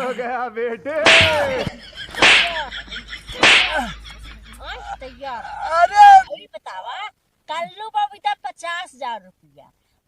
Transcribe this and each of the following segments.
हो गया बेटे। तैयार। अरे अभी बतावा कल्लू बबीता 50,000 रुपया,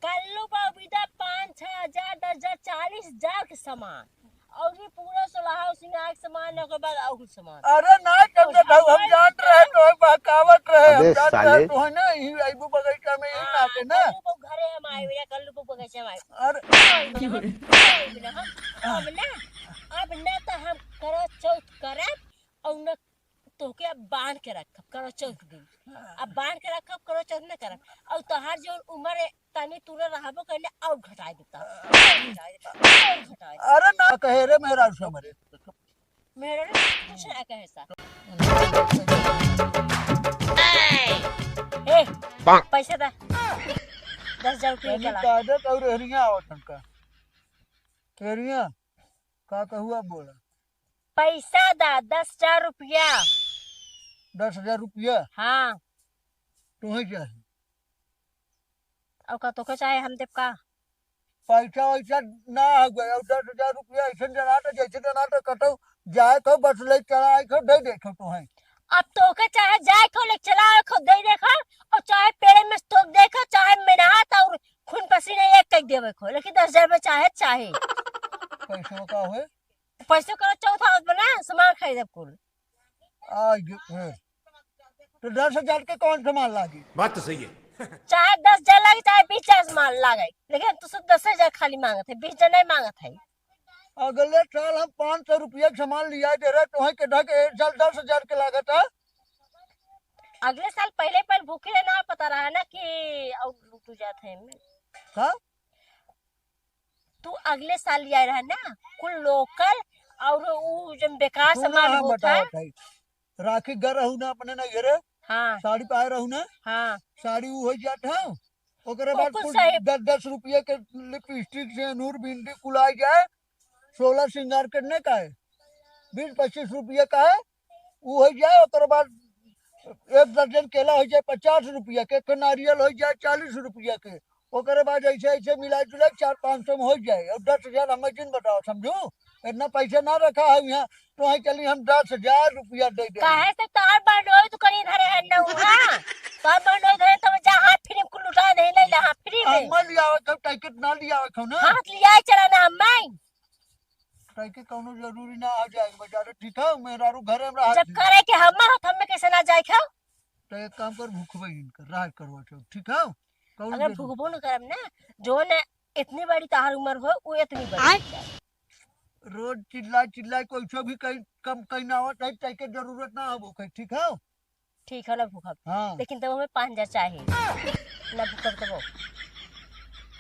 कल्लू बबीता 5-6 हजार 10,000 40,000 के सामान और ये पूरा सलाह सिंगार के सामान के बाद और सामान। अरे ना कब तक हम जान रहे तो बहकावत रहे, हम अबे जान साले। रहे तो है ना यही आईबू बगीचा में यही नाते ना। कल्लू को घरे हम आए हुए कल्लू को बगीचे में आए अरे अब ना तो हम करो चौथ करब और न तोके अब बांध के रखब करो चौथ दिन। अब बांध के रखब करो चौथ न करब और तोहार जो उम्र है तनी तूने रहबो कहले और घटाई देता अरे ना कहे रे मेरा समरे मेरे कुछ ना कहे सा। ए पैसा दा 10,000 रुपया तनी चला कादत और हरिया आवतन का हरिया का कहुआ बोला पैसा दा 10,000 रुपया। 10,000 रुपया हाँ तुम्हें चाहिए और का तो चाहे हम देव का पैसा वैसा ना हो गया 10,000 रुपया ऐसे जनाता जैसे जनाता कटो जाए तो बस ले चला आई दे देखो तुम्हें। अब तो के चाहे जाए खो ले चला खो दे देखो और चाहे पेड़ में स्टोक देखो चाहे मेहनत और खून पसीना एक कर देवे खो लेकिन 10,000 में चाहे पैसों का हुए पैसे करो चौथा बना सामान खरीदब कुल। आज तो 10,000 के कौन सामान लागी? बात तो सही है। चाहे 10,000 लगे चाहे 20,000 सामान लागे लेकिन तू सब 10,000 खाली मांगत है 20,000 नहीं मांगत है। अगले साल हम 500 रुपया के सामान लिया दे रहे तुम्हें के ढक एक साल 10,000 के लागत है। अगले साल पहले भूखे ना पता रहा ना कि और लूटू जाते हैं हाँ तू अगले साल लिया रहा ना कुल लोकल और वो जब बेकार सुना सामान हम होता है। बतावत है राखी घर रहू ना अपने ना घरे हाँ साड़ी पाए रहू ना हाँ साड़ी वो हो जात है ओकरे बाद बिल्कुल कुल सही। 10-10 रुपये के लिपस्टिक से नूर बिंदी कुलाई जाए 16 श्रृंगार करने का है 20-25 रुपये का है वो हो जाए ओकरे बाद 1 दर्जन केला हो जाए 50 रुपया के, एक नारियल हो जाए 40 रुपया के, ओकरे बाद ऐसे ऐसे मिला जुला 400-500 में हो जाए और 10,000 हमें जिन बताओ समझू इतना पैसा ना रखा है यहाँ तो वहीं चली हम 10,000 रुपया दे दे। काहे से तार बंडोई तो कहीं धरे है ना हां तार बंडोई धरे तो जहां फ्री कुल लुटा दे ले जहां फ्री में अम्मा लिया तो टाइकेट ना लिया हो ना हाथ लिया चला ना मैं टाइकेट कोनो जरूरी ना आ जाए बेचारा ठीक है मेरा रू घर में रहा जब करे के हम हो हम में कैसे ना जाए खाओ तो एक काम कर भूखबे इनकर राह करवा चो ठीक है कौन अगर भूखबो न करब ना जो न इतनी बड़ी तार उम्र हो वो इतनी बड़ी रोज चिल्ला कोई छो भी कहीं कम कहीं ना हो टाइकेट जरूरत ना हो भूखे ठीक है ठीक है ना भूखब हाँ लेकिन तब हमें 5,000 चाहिए ना भूखब तब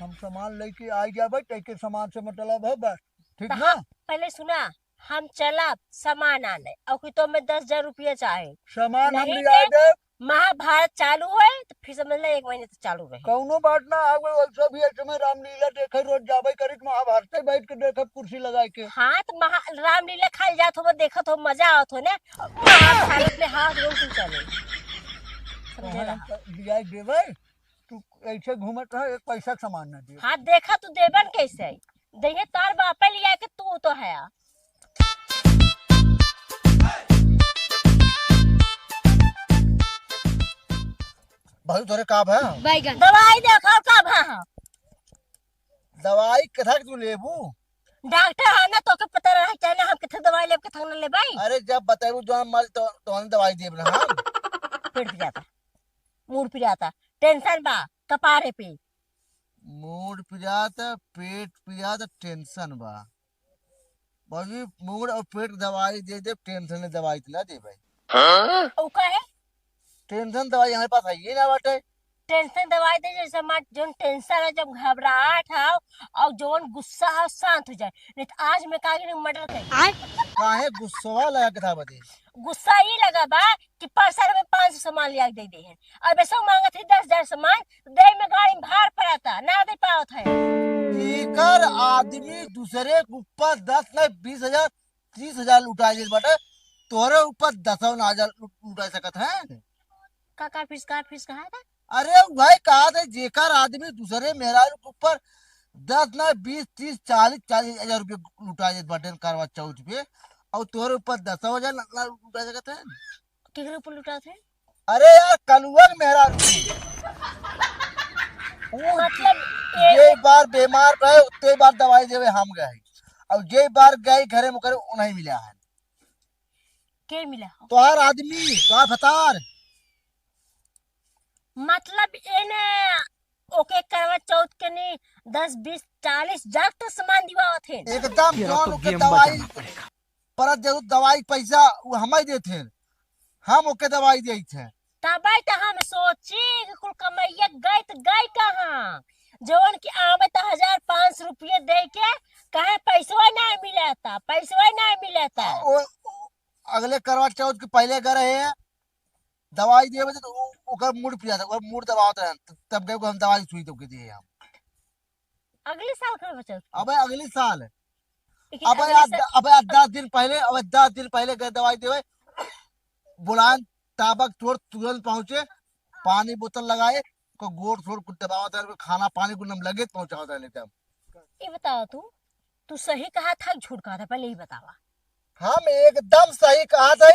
हम सामान लेके आ जाबे टाइकेट सामान से मतलब है बस ठीक तो ना हाँ, पहले सुना हम चला सामान आने और तो में 10,000 रुपया चाहे सामान हम नहीं लिया दे महाभारत चालू है तो फिर समझ ले 1 महीने तक चालू रहे। कौनो बात ना आगे वैसे भी ऐसे में रामलीला देखे रोज जाबे करी महाभारत बैठ के देखे कुर्सी लगा के हाँ तो रामलीला खाई जात हो देखत हो मजा आवत हो ना महाभारत में हाथ रोक चले समझे ना लिया देवे तू ऐसे घूमत रह एक पैसा सामान ना दे हाथ देखा तू देबन कैसे दहिए तार बापे लिया के तू तो है भाई तोरे का है बैगन दवाई देखा कब है दवाई कथा तू लेबू डॉक्टर है ना तो के पता रहा चाहिए ना हम किथे दवाई लेब के थंग ले भाई अरे जब बताबू जो मल तो दवाई देब ना हम पेट पे जाता मूड पे जाता टेंशन बा कपारे पे मूड पिजाता पेट पिजाता टेंशन बा भाई मूड और पेट दवाई दे दे टेंशन दवाई ना दे भाई ओ का है टेंशन दवाई हमारे पास है ये ना बाटे टेंशन दवाई दे जैसे मत जो टेंशन है जब घबराहट है और जो गुस्सा है शांत हो जाए नहीं तो आज मैं कागे मर्डर कर काहे गुस्सा लगा के था बदे गुस्सा ये लगा बा कि परसर में 500 सामान लिया दे दे है और वैसे मांगा थे 10,000 सामान दे में गाड़ी में भार पड़ा ना दे पावत है एकर आदमी दूसरे के ऊपर 10 नहीं 20,000 30,000 लुटा दे बटे तोरे ऊपर 10,000 लुटा सकत है का फिर कहा था अरे भाई कहा था जेकर आदमी दूसरे मेहरारू के ऊपर 10 ना 20 30 40 रुपये लुटा जाते बाटे करवा चौथ पे, और तोहरे ऊपर 10,000 लुटा जाता है। केकरे ऊपर लुटा थे? अरे यार कलुआ के मेहरा वो मतलब जे बार बीमार रहे उतने बार दवाई देवे हम गए, और जे बार गए घरे मुकरे उन्हें मिला है। के मिला? तोहार आदमी तोहार फतार। मतलब एने ओके करवा चौथ के नहीं 10 20 40 जग तो सामान दिवा थे। एकदम जौन ओके दवाई पर जरूर दवाई पैसा वो हम ही देते, हम ओके दवाई दे थे। तबाई तो हम सोची कि कुल कमैया गई तो गई कहाँ, जवन की आवे तो 1500 रुपये दे के कहे पैसवा नहीं मिला था, पैसवा नहीं मिला था। अगले करवा चौथ के पहले गए है दवाई दिए तो ओकर मूड पिया था, मूड दबावत रहे, तब गए हम दवाई सुई तो के दिए हम। अगले साल करवा चौथ? अबे अगले साल, लेकिन अबे अगले साल- अबे 10 दिन पहले, अबे 10 दिन पहले गए दवाई देवे, बुलान ताबक छोड़ तुरंत पहुंचे, पानी बोतल लगाए को गोड़ छोड़ कुछ दबावत रहे, खाना पानी को नम लगे पहुंचावत रहे लेते हम। ये बताओ तू सही कहा था कि झूठ कहा था, पहले ही बतावा। हम एकदम सही कहा था,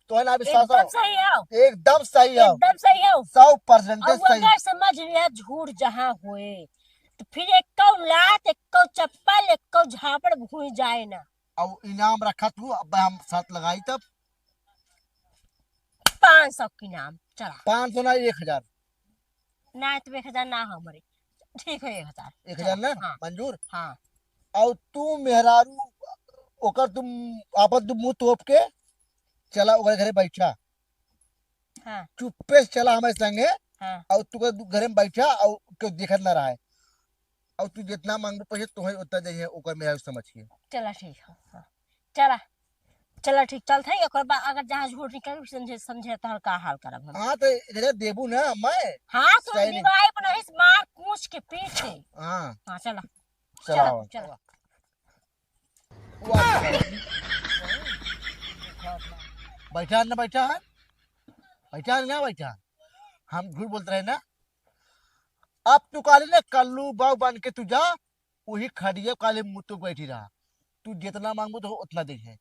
तो है ना विश्वास एकदम सही है, एकदम सही है, एकदम सही है। 100% अब सही। अगर समझ लिया झूठ जहाँ हुए तो फिर एक लात, एक चप्पल, एक झापड़ भूल जाए ना। अब इनाम रखा तू, अब हम साथ लगाई तब 500 की नाम चला। 500 ना 1000, ना तो 1000 ना हमारे, ठीक है 1000। 1000 ना हाँ मंजूर। हाँ। और तू मेहरारू ओकर तुम आपस तुम मुंह तोप के चला ओकर घरे बैठा, हाँ चुप्पे से चला हमारे संगे, हाँ और तू घरे में बैठा और क्यों देखत ना रहा है, और तू जितना मांग पैसे तुम्हें उतना दे ओकर मेहरारू समझिए। चला ठीक है। हाँ चला चला ठीक चलता है। एक बार अगर जहाँ झूठ निकल समझे समझे तो का हाल करब हम। हाँ तो इधर देबू ना मैं। हाँ तो सही नहीं। दिवाई बनाई मार कूच के पीछे। हाँ हाँ चला चला चला। बैठा ना बैठा है, बैठा ना बैठा, हम झूठ बोलते रहे ना। अब तू काले ना कल्लू बाव बन के तू जा, वही खड़िए काले मुंह तो बैठी रहा, तू जितना मांगू तो उतना दे है।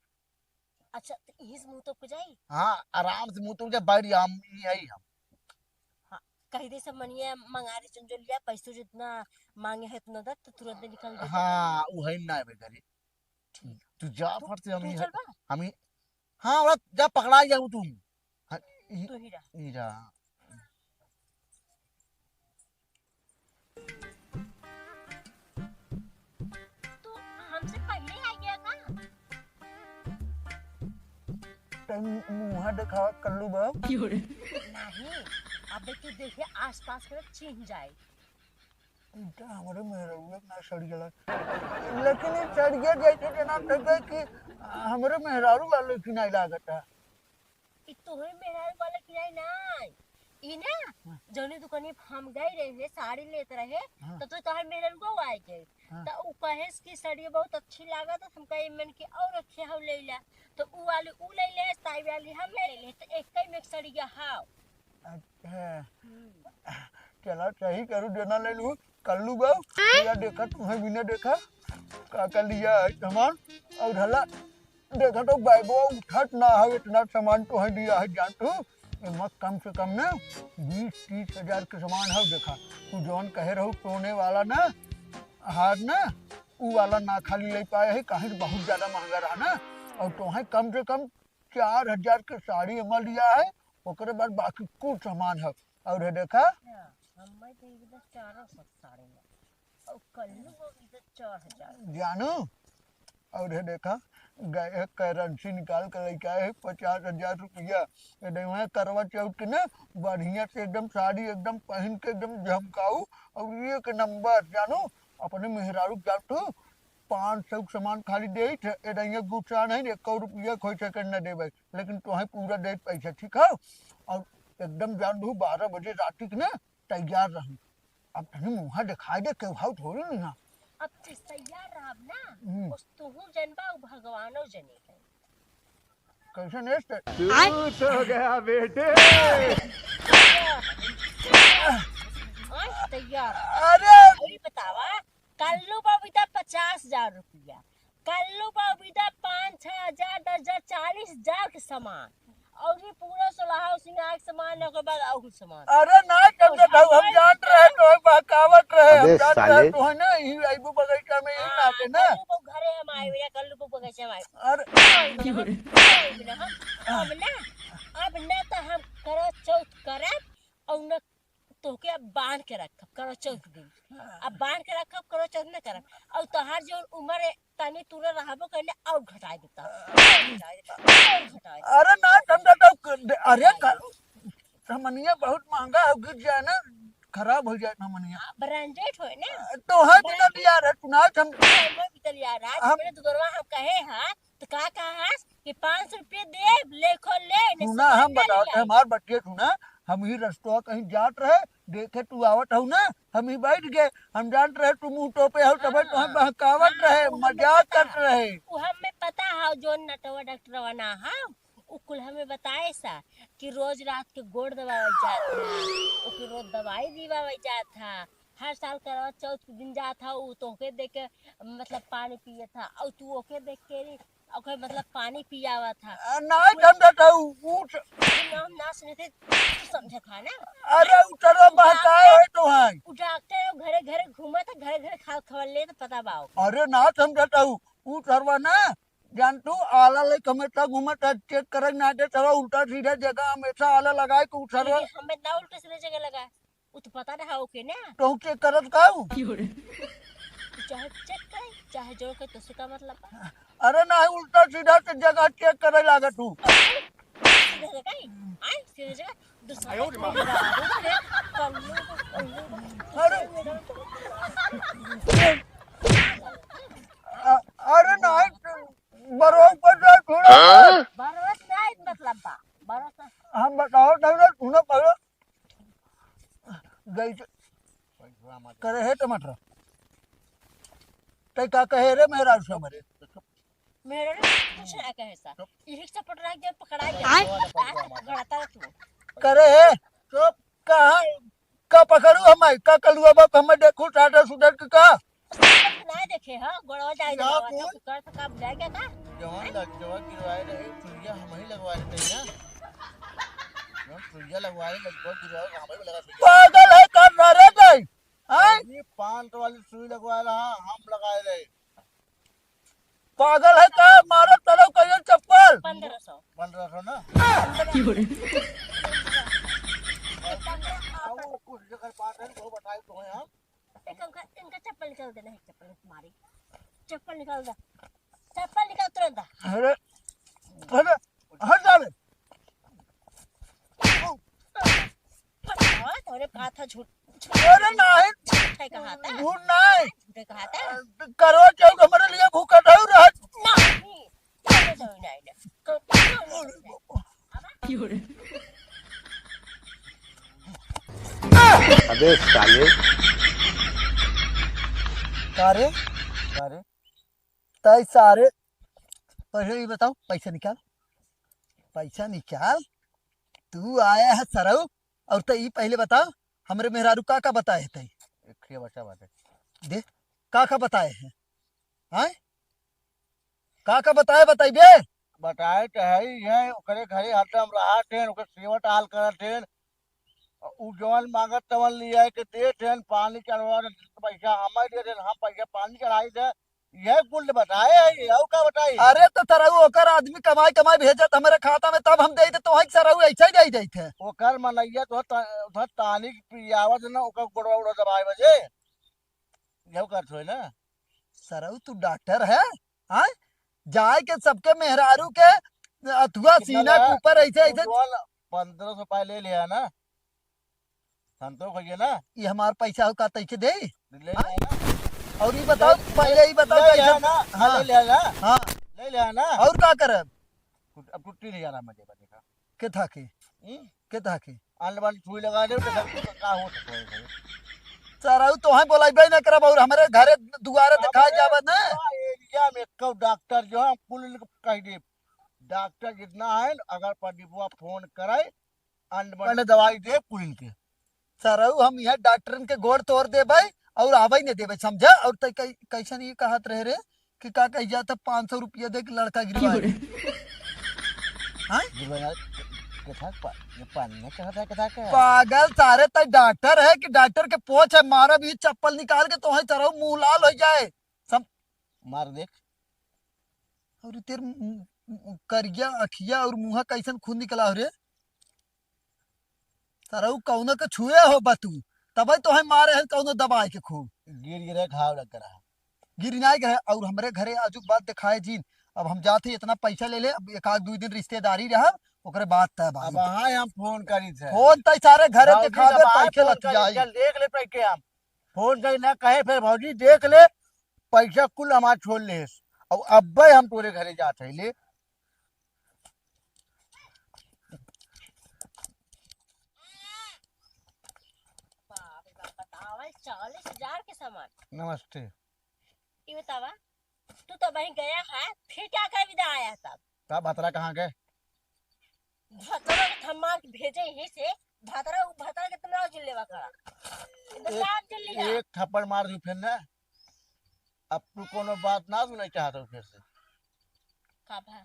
अच्छा तो इस मुंह तो को जाई। हाँ आराम से मुंह तो जा बैठ जा, हम यही हम। हाँ कही दे सब मनिया मंगारी चुन जो लिया पैसों जितना मांगे है उतना दे तो तुरंत निकल दे। हाँ वही ना है बेचारी, तू जा फट से तू चल बा हम हाँ और जा पकड़ा जाऊ तुम। हाँ, तू ही रहा। हीरा तू हमसे पहले आ गया का? मुँह दिखा कल्लू बाव। नहीं अब तू देखे आसपास के चिन्ह जाए। बेटा हमारे मेहरारू ना सड़ गया, लेकिन ये सड़ गया जैसे जना लगे कि हमारे मेहरारू वाले की नहीं लागत है। इ तोहरे मेहरारू वाला किराए नहीं ई ना जौनी दुकानी हम गए रहे साड़ी लेते रहे हाँ। तो तोहर मेहरारू को आए गए हाँ। तो उ कहेस की साड़ी बहुत अच्छी लागत है, हम कहे मन के और अच्छे हम ले ला तो उ वाली उ ले ले साई वाली हम ले ले तो एक ही में साड़ी गया हां। अच्छा चला सही करू देना ले लू कल्लू बाव। या देखा तुम्हें भी ने देखा काका लिया है सामान, और ढला देखा तो बैगो उठत ना है, इतना सामान तो है दिया है जान तू मत कम से कम ना 20-30 हजार के सामान है। देखा तू जौन कहे रहू सोने वाला ना हार ना उ वाला ना खाली ले पाए है, कहीं बहुत ज्यादा महंगा रहा ना, और तो है कम से कम 4000 के साड़ी हमार लिया है, ओकरे बाद बाकी कुछ सामान है। और है देखा हम मैं तो इधर 400 साड़ी में और कल्लू वो इधर 4000 जानू। और है देखा गए करेंसी निकाल कर लेके आए 50,000 रुपया, वहाँ करवा चौथ के ना बढ़िया से एकदम साड़ी एकदम पहन के एकदम झमकाऊ और एक नंबर जानू अपने मेहरारू जान तू 500 सामान खाली दे थे, गुस्सा नहीं 1 रुपया खोई सेकंड न देवे, लेकिन तुम्हें पूरा दे पैसा ठीक है। और एकदम जान दू 12 बजे रात के ना तैयार रहूँ। अब तनी मुँह दिखाई दे के भाव थोड़ी नहीं ना। अब जिस तैयार रहब ना उस तुहू जनबा उ भगवानो जने है। कैसे नेस्ट तू तो गया बेटे। आज तैयार। अरे अभी बतावा कल्लू बबीता 50,000 रुपया, कल्लू बबीता 5-6 हजार 10,000 40,000 के सामान और ये पूरा सलाह सिंगार के सामान है, ओकर बाद और सामान। अरे ना समझत हूँ, हम जान रहे तो बहकावत रहे, हम अबे जान साले। रहे तो है ना यही आइबू बगीचा में यही नाते ना। कल्लू को घरे हम आए हुए, कल्लू को बगीचे में आए अरे अब ना तो हम करो चौथ करब और न तोके अब बांध के रखब करो चौथ दिन, अब बांध के रखब करो चौथ न करब और तोहार जो उम्र है तनी तुरे रहबो कहले और घटाई देता अरे ना समझत हूँ, अरे सामानिया बहुत महंगा हो गिर जाए ना, खराब हो जाए सामानिया ब्रांडेड हो ना तो है बिना दिया रे तू ना हम बीतल यार आज मेरे दुगरवा हम कहे हां तो का कहा कि 500 रुपये दे लेखो ले तू ना हम बताओ हमार बच्चे तू ना हम ही रस्तवा कहीं जात रहे देखे तू आवत हूँ ना हम ही बैठ गए, हम जानते रहे तू मुंह टोपे हो तब तो हम बहकावत रहे मजाक करते रहे। वो हमें पता है जो नटवा डॉक्टर ना हाँ उ कुल हमें बताए सा कि रोज रात के गोड़ दबावल जात था, ओके रोज दवाई दिवावल जात था, हर साल करवा चौथ के दिन जात था उ तोके देख के मतलब पानी पिए था और तू ओके देख के ओके मतलब पानी पियावा था ना समझत हूँ नाम ना सुने थे समझे था ना। अरे उतरो बहकाए है तो है उ डॉक्टर घरे घरे घूमा था घरे घरे खा खबर ले तो पता बाओ। अरे ना समझत हूँ उ सरवा ना जान तू आला ले हमेशा घूमत है चेक करे ना दे सरवा उल्टा सीधा जगह हमेशा आला लगाए को सरवा हमें ना उल्टा सीधा जगह लगा उ तो पता ना ओके ना तो चेक करत काऊ चाहे चेक करे चाहे जो के तो का मतलब बा। अरे ना उल्टा सीधा से जगह चेक करे लागत तू सीधा जगह आई सीधा जगह दूसरा अरे ना बरोबर जाए थोड़ा बरस नहीं मतलब बा बरस हम बताओ ना तूने पहले गई करे है टमाटर तय का कहे रे मेरा समरे मेरे ने कुछ ना कहे सा यही सब पट रहा है पकड़ा गया पकड़ाता तू करे है तो कहां का पकड़ू हम का कलुआ बाप हम देखू सादा सुधर का ना देखे हां गोड़वा जाए तो कर सका जाएगा का जवान गिरवाए रहे सुइया हम ही लगवाए थे ना जब सुइया लगवाए लगभग गिरवाए हम ही लगा पागल है कर रहे गई हैं ये 500 वाली सुई लगवाए रहा हम लगाए रहे पागल है का मारो चलो कहियो चप्पल 1500 1500 ना कुछ जगह बात है तो बताए तो है हम इनका चप्पल निकाल देना है चप्पल तुम्हारी चप्पल निकाल तुरंत अरे अरे हट जा बे तूने कहा था झूठ अरे नहीं झूठे कहा था झूठ नहीं झूठे कहा था करो चौक हमारे लिए भूखा था रह अबे साले। सारे तय सारे पहले ये बताओ पैसा निकाल तू आया है सरऊ और तो ये पहले बताओ हमरे मेहरारू का बताए थे एक ही बच्चा बात है दे का बताए हैं हैं का बताए बताइबे बताए तो है ही है ओकरे घरे हतम रहा थे ओकर सेवट हाल करत थे उ जवान मांगत तवन लिया है कि दे थे पानी चढ़वा पैसा हमें दे थे हम पैसा पानी चढ़ाई थे यह कुल बताए है और का बताई अरे तो सरऊ ओकर आदमी कमाई भेजत हमारे खाता में तब हम दे दे तो सरऊ ऐसा ही दे थे ओकर मनैया तो उधर तानी पियावत ना ओकर गोड़वा उड़ा दबाए बजे यह करत होय ना सरऊ तू डॉक्टर है हैं जाए के सबके मेहरारू के अथुआ सीना के ऊपर ऐसे 1500 रुपए ले लिया ना संतोष भैया ना ये हमार पैसा हो का तैके दे ले लिया ना और ये बताओ पहले ही बताओ ले लिया कैसे ना हाँ ले लिया ना हाँ ले लिया ना और का करब अब टुट्टी नहीं जाना मुझे बने के था के आने वाली सुई लगा दे तो का हो सकता है सरऊ तो है बोलाइबे ना करब और हमारे घरे दुआरे दिखा जावत ना एरिया में कब डॉक्टर जो है कुल कह दे डॉक्टर जितना है अगर प्रदीपवा फोन करे अनबन दवाई दे पुलिन के सरऊ हम यहाँ डॉक्टरन के गोड़ तोड़ दे भाई और आवे नहीं देवे समझा। और तय कैसन ये कहत रहे रे कि का कह जाता 500 रुपया दे के लड़का गिरवा पागल सारे तय डॉक्टर है कि डॉक्टर के पोछ है मारा भी चप्पल निकाल के तो है तरह मुंह लाल हो जाए सब मार देख। और तेर करिया अखिया और मुंह कैसन खून निकला हो रे सारा कौन के छुए हो बतू तब तो है मारे है कौन दबाए के खूब गिर गिरे घाव लग रहा गिरनाई गए। और हमारे घरे आजू बात दिखाए जीन अब हम जाते इतना पैसा ले ले अब एक आध 2 दिन रिश्तेदारी रहा ओकरे बात तय बात अब हाँ हम फोन करी थे फोन तय सारे घरे भौजी दिखावे जब आए पैसे फोन लग करी, जाई चल देख ले पैके हम फोन करी ना कहे फिर भौजी देख ले पैसा कुल हमार छोड़ ले और अब हम तोरे घरे जाते हैं ले बतावा 40,000 के सामान। नमस्ते। ये बतावा तू तो वहीं गया है फिर क्या कर विदा आया तब का भतरा कहाँ गए? भतरा के थम्मा के भेजे यहीं से भतरा के तुमरा जिलेवा करा एकदम नाम जल्दी जा एक थप्पड़ मार दी फिर ना अब तू कोनो बात ना सुनना चाहता फिर से का भा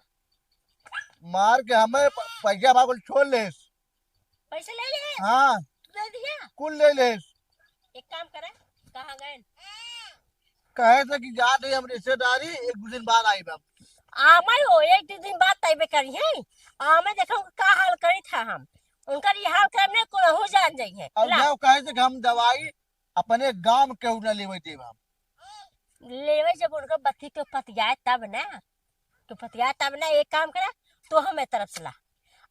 मार के हमें पैसा बाबुल छोड़ ले। पैसे ले ले हाँ तू दे दिया कुल ले ले। एक काम करे कहाँ गए कहे थे कि जा रही हम रिश्तेदारी 1-2 दिन बाद आई बाप आमाई हो 1-2 दिन बाद तैबे करी है आमे देखो का हाल करी था हम उनका ये हाल करने को हो जान जाई है अब जाओ कहे थे कि हम दवाई अपने गांव के न लेवे देव हम लेवे जब उनका बत्ती के पतियाए तब ना एक काम करे तो हमें तरफ से ला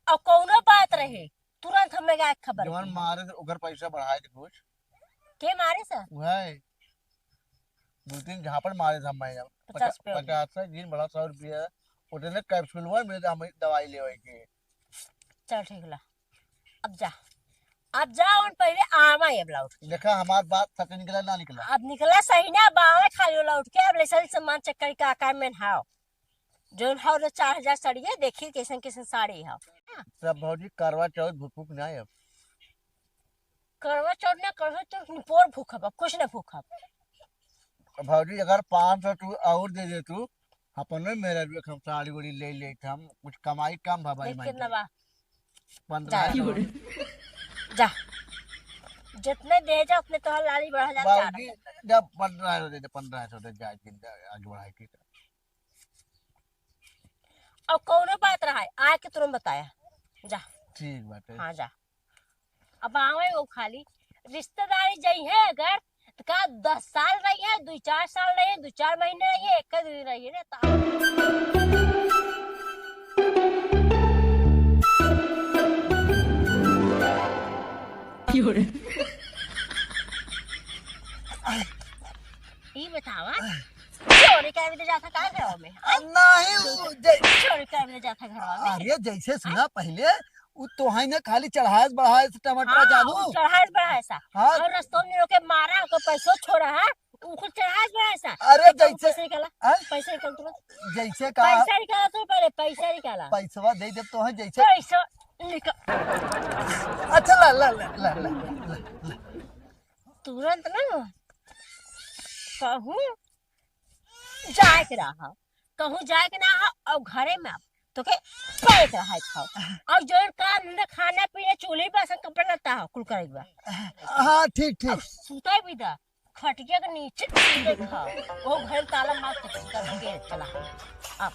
और कौनो बात रहे तुरंत हमें गाय खबर जवन मारे थे उगर पैसा बढ़ाए थे कुछ के मारे सर वह 2-3 झापड़ मारे थे मैं 50 दिन बड़ा 100 रुपया उतने कैप्सूल हुआ मेरे हम दवाई लेवे के चल ठीक ला अब जा उन पहले आमा ये ब्लाउज देखा हमार बात तक निकला ना निकला अब निकला सही ना बावे खाली लौट के अब ले सामान चक्कर का आकार में हाओ जोन हाओ 4000 साड़ी है देखिए कैसन कैसन साड़ी हाओ सब भौजी करवा चौथ भूख नहीं अब करवा चौथ ना करवा चौथ निपोर भूखब कुछ ना भूखब भौजी अगर 500 तू और दे दे तू अपन में मेरा भी हम साड़ी उड़ी ले ले हम कुछ कमाई कम भाई देख कितना बा 15 जा जितने दे जा उतने तो लाली बढ़ा जा बाबूजी जब 1500 दे 1500 दे जाए आगे बढ़ाई की और कौनो बात रहा है आए के तुरंत बताया जा ठीक बात है हाँ जा अब आवे वो खाली रिश्तेदारी जाई है अगर तो का 10 साल रही है 2-4 साल रही है 2-4 महीने रही है 1 दिन रही है ये बतावा चोरी का भी जाता का घर में नहीं चोरी का भी जाता घर में अरे जैसे सुना पहले वो तो है ना खाली चढ़ाए बढ़ाए टमाटर जानू चढ़ाए बढ़ाए सा हाँ और रस्तों में रोके मारा को पैसों छोड़ा है उनको चढ़ाए बढ़ाए सा अरे तो जैसे पैसा निकाला हाँ? पैसा निकाल तुरंत जैसे का पैसा निकाला तो पहले पैसा निकाला पैसा दे दे तो है जैसे पैसा निकाल अच्छा ला ला ला ला ला, ला, ला। तुरंत ना कहूँ जाए के रहा कहूँ जाए के ना और घरे में आप तो के पैक रहा खाओ और जो काम न खाना पीना चूल्हे पे ऐसा कपड़ा लगता है कुल करेगा हाँ ठीक ठीक सूता भी था खटिया के नीचे खाओ वो घर ताला मार के चला अब